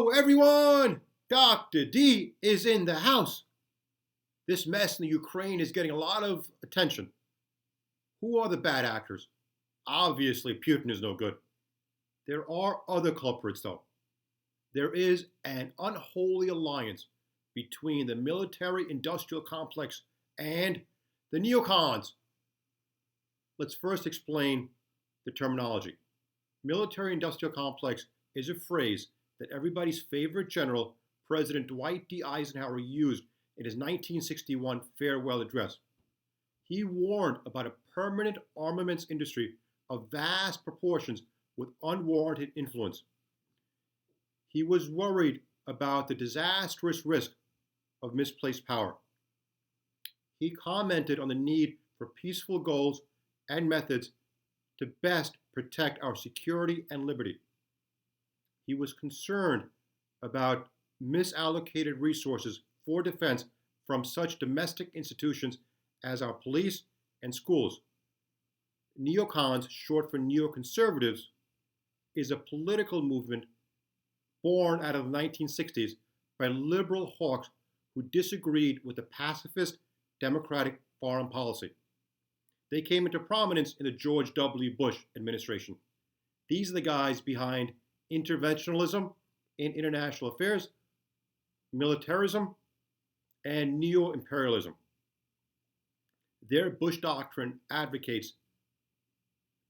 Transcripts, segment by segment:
Hello, everyone! Dr. D is in the house. This mess in the Ukraine is getting a lot of attention. Who are the bad actors? Obviously, Putin is no good. There are other culprits, though. There is an unholy alliance between the military-industrial complex and the neocons. Let's first explain the terminology. Military-industrial complex is a phrase that everybody's favorite general, President Dwight D Eisenhower, used in his 1961 farewell address. He warned about a permanent armaments industry of vast proportions with unwarranted influence. He was worried about the disastrous risk of misplaced power. He commented on the need for peaceful goals and methods to best protect our security and liberty. He was concerned about misallocated resources for defense from such domestic institutions as our police and schools. Neocons, short for neoconservatives, is a political movement born out of the 1960s by liberal hawks who disagreed with the pacifist democratic foreign policy. They came into prominence in the George W. Bush administration. These are the guys behind interventionism in international affairs, militarism, and neo-imperialism. Their Bush doctrine advocates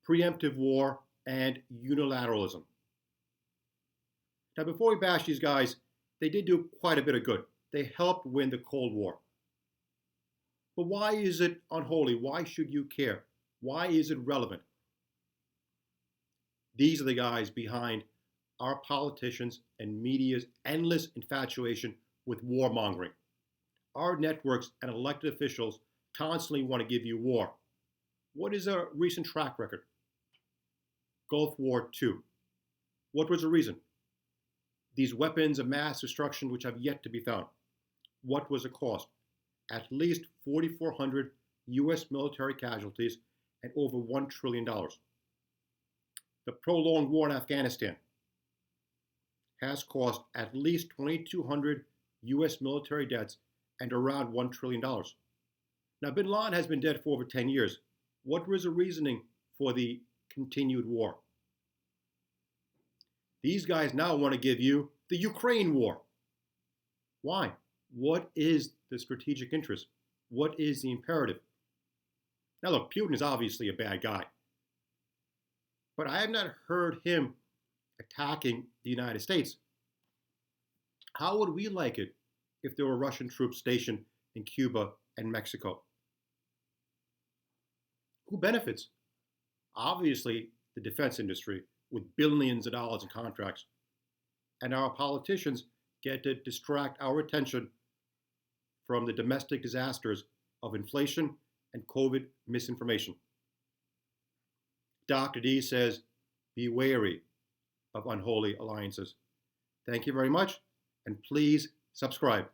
pre-emptive war and unilateralism. Now, before we bash these guys, they did do quite a bit of good. They helped win the Cold War. But why is it unholy? Why should you care? Why is it relevant? These are the guys behind our politicians and media's endless infatuation with warmongering. Our networks and elected officials constantly want to give you war. What is a recent track record? Gulf War II. What was the reason? These weapons of mass destruction which have yet to be found. What was the cost? At least 4,400 U.S. military casualties and over $1 trillion. The prolonged war in Afghanistan has cost at least 2,200 U.S. military deaths and around $1 trillion. Now, bin Laden has been dead for over 10 years. What was the reasoning for the continued war? These guys now want to give you the Ukraine war. Why? What is the strategic interest? What is the imperative? Now, look, Putin is obviously a bad guy. But I have not heard him attacking the United States. How would we like it if there were Russian troops stationed in Cuba and Mexico? Who benefits? Obviously, the defense industry with billions of dollars in contracts. And our politicians get to distract our attention from the domestic disasters of inflation and COVID misinformation. Dr. D says, be wary of unholy alliances. Thank you very much, and please subscribe.